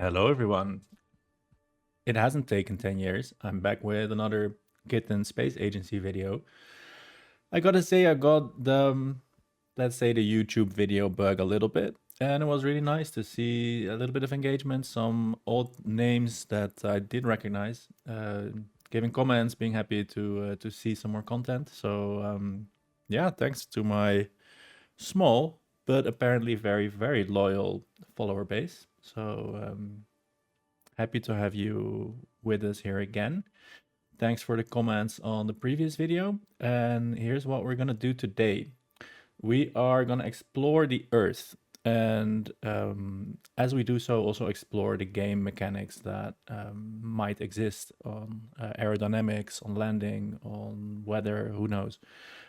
Hello, everyone. It hasn't taken 10 years. I'm back with another Kitten Space Agency video. I gotta say, I got let's say, the YouTube video bug a little bit, and it was really nice to see a little bit of engagement, some old names that I did recognize, giving comments, being happy to see some more content. So, yeah, thanks to my small but apparently very, very loyal follower base. So, happy to have you with us here again. Thanks for the comments on the previous video. And here's what we're going to do today. We are going to explore the Earth. And as we do so, also explore the game mechanics that might exist on aerodynamics, on landing, on weather, who knows.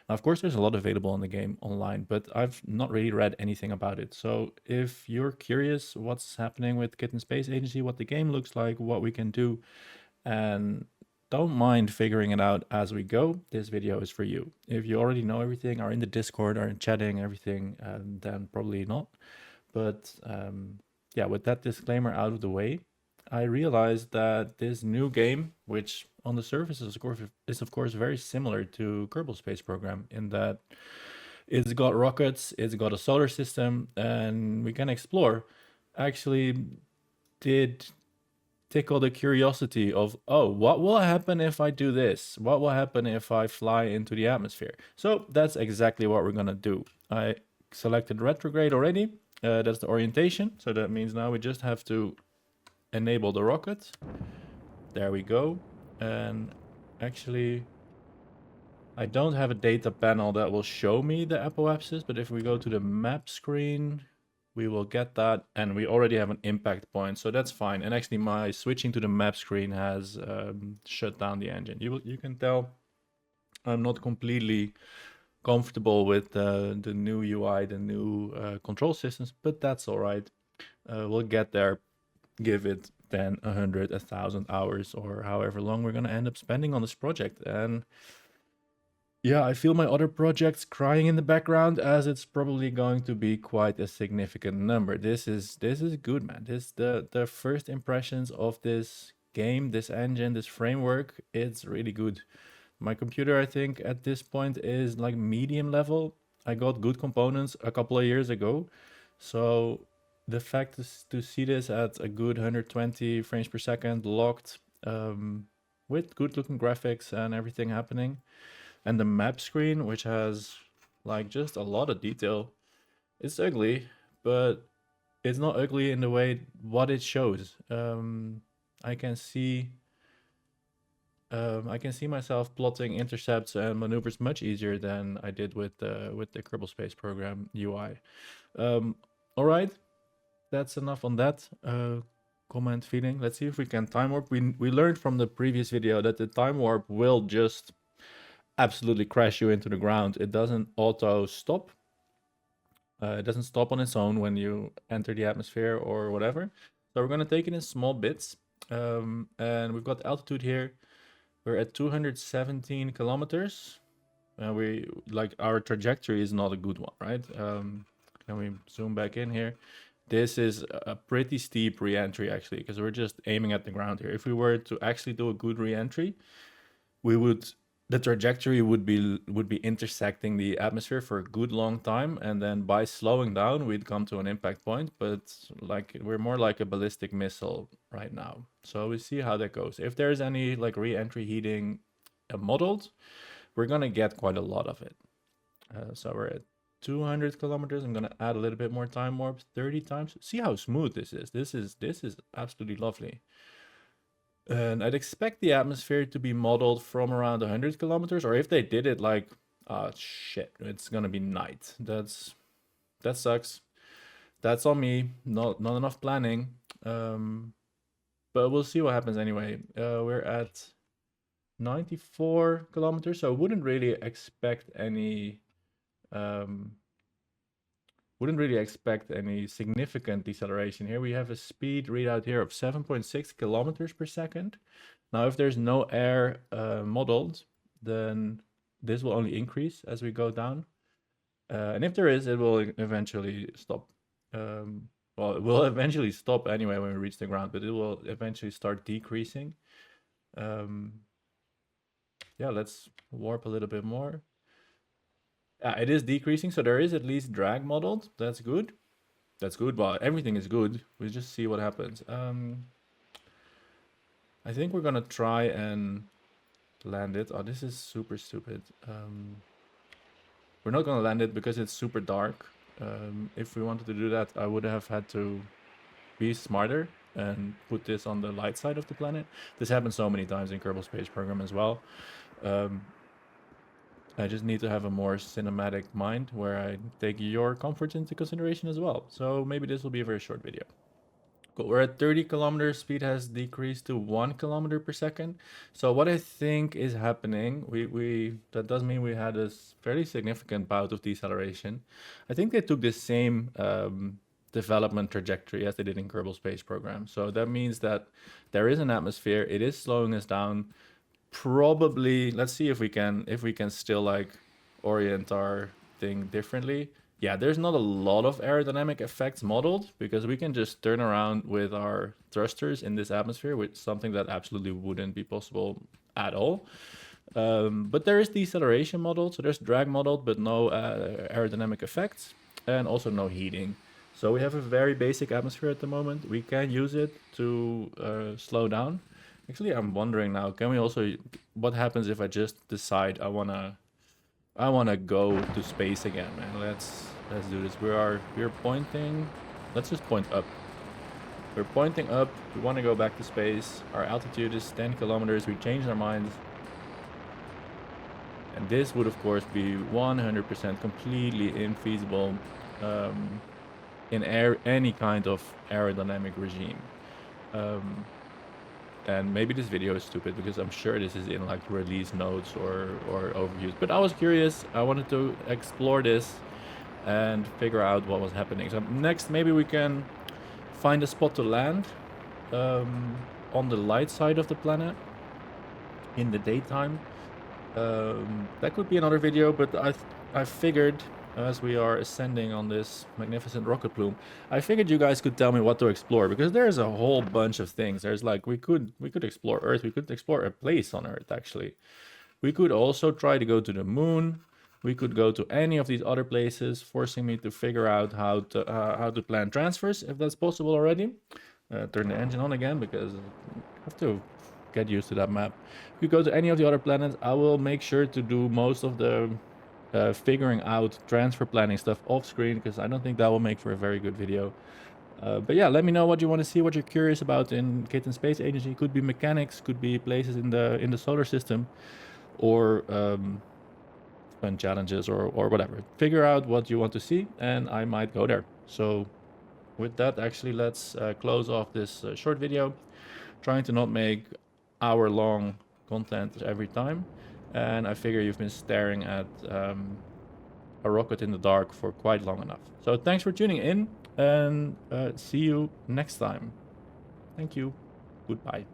Now, of course, there's a lot available in the game online, but I've not really read anything about it. So if you're curious what's happening with Kitten Space Agency, what the game looks like, what we can do, and don't mind figuring it out as we go, this video is for you. If you already know everything, are in the Discord, are in chatting, everything, then probably not. But yeah, with that disclaimer out of the way, I realized that this new game, which on the surface is of course very similar to Kerbal Space Program in that it's got rockets, it's got a solar system, and we can explore, actually did tickle the curiosity of, oh, what will happen if I do this? What will happen if I fly into the atmosphere? So that's exactly what we're gonna do. I selected retrograde already. That's the orientation. So that means now we just have to enable the rocket. There we go. And actually, I don't have a data panel that will show me the apoapsis, but if we go to the map screen, we will get that, and we already have an impact point, so that's fine. And actually, my switching to the map screen has shut down the engine. You can tell I'm not completely comfortable with the new UI, the new control systems, but that's all right. We'll get there. Give it 10, 100, 1,000 hours, or however long we're gonna end up spending on this project. And yeah, I feel my other projects crying in the background, as it's probably going to be quite a significant number. This is good, man. The first impressions of this game, this engine, this framework, it's really good. My computer, I think, at this point is like medium level. I got good components a couple of years ago, so the fact is to see this at a good 120 frames per second locked, with good looking graphics and everything happening, and the map screen, which has like just a lot of detail. It's ugly, but it's not ugly in the way what it shows. I can see I can see myself plotting intercepts and maneuvers much easier than I did with the Kerbal Space Program UI. All right, that's enough on that comment feeling. Let's see if we can time warp. We learned from the previous video that the time warp will just absolutely crash you into the ground. It doesn't auto stop. It doesn't stop on its own when you enter the atmosphere or whatever. So we're going to take it in small bits. And we've got altitude here. We're at 217 kilometers. And we like our trajectory is not a good one, right? Can we zoom back in here? This is a pretty steep re-entry actually, because we're just aiming at the ground here. If we were to actually do a good re-entry, we would the trajectory would be intersecting the atmosphere for a good long time, and then by slowing down we'd come to an impact point. But like we're more like a ballistic missile right now, so we see how that goes. If there's any like re-entry heating modeled, we're gonna get quite a lot of it. So we're at 200 kilometers. I'm gonna add a little bit more time warp, 30 times. See how smooth this is. This is absolutely lovely. And I'd expect the atmosphere to be modeled from around 100 kilometers, or if they did it like, shit, it's gonna be night. That sucks. That's on me. Not enough planning. But we'll see what happens anyway. We're at 94 kilometers, so I um, wouldn't really expect any significant deceleration here. We have a speed readout here of 7.6 kilometers per second. Now, if there's no air modeled, then this will only increase as we go down. And if there is, it will eventually stop. well, it will eventually stop anyway when we reach the ground, but it will eventually start decreasing. Yeah, let's warp a little bit more. It is decreasing, so there is at least drag modeled. That's good. That's good. Well, everything is good. We'll just see what happens. I think we're gonna try and land it. Oh, this is super stupid. We're not gonna land it because it's super dark. If we wanted to do that, I would have had to be smarter and put this on the light side of the planet. This happens so many times in Kerbal Space Program as well. I just need to have a more cinematic mind where I take your comfort into consideration as well. So maybe this will be a very short video. Cool. We're at 30 kilometers. Speed has decreased to 1 kilometer per second. So what I think is happening, that does mean we had a fairly significant bout of deceleration. I think they took the same development trajectory as they did in Kerbal Space Program. So that means that there is an atmosphere. It is slowing us down. Probably, let's see if we can still like orient our thing differently. Yeah, there's not a lot of aerodynamic effects modeled because we can just turn around with our thrusters in this atmosphere, with something that absolutely wouldn't be possible at all. But there is deceleration modeled, so there's drag modeled, but no aerodynamic effects, and also no heating. So we have a very basic atmosphere at the moment. We can use it to slow down. Actually, I'm wondering now, can we also, what happens if I just decide I wanna go to space again, man? Let's do this. We're pointing, let's just point up. We're pointing up, we wanna go back to space. Our altitude is 10 kilometers, we changed our minds. And this would of course be 100% completely infeasible in any kind of aerodynamic regime. And maybe this video is stupid because I'm sure this is in like release notes or overviews. But I was curious. I wanted to explore this and figure out what was happening. So next, maybe we can find a spot to land on the light side of the planet in the daytime. That could be another video, but I figured, as we are ascending on this magnificent rocket plume, I figured you guys could tell me what to explore, because there's a whole bunch of things. There's like, we could explore Earth, we could explore a place on Earth, actually. We could also try to go to the moon. We could go to any of these other places, forcing me to figure out how to plan transfers, if that's possible already. Turn the engine on again, because I have to get used to that map. If you go to any of the other planets, I will make sure to do most of the figuring out transfer planning stuff off screen, because I don't think that will make for a very good video. But yeah, let me know what you want to see, what you're curious about in Kitten Space Agency. Could be mechanics, could be places in the solar system, or fun challenges, or whatever. Figure out what you want to see, and I might go there. So with that, actually, let's close off this short video, trying to not make hour-long content every time. And I figure you've been staring at a rocket in the dark for quite long enough. So thanks for tuning in, and see you next time. Thank you. Goodbye.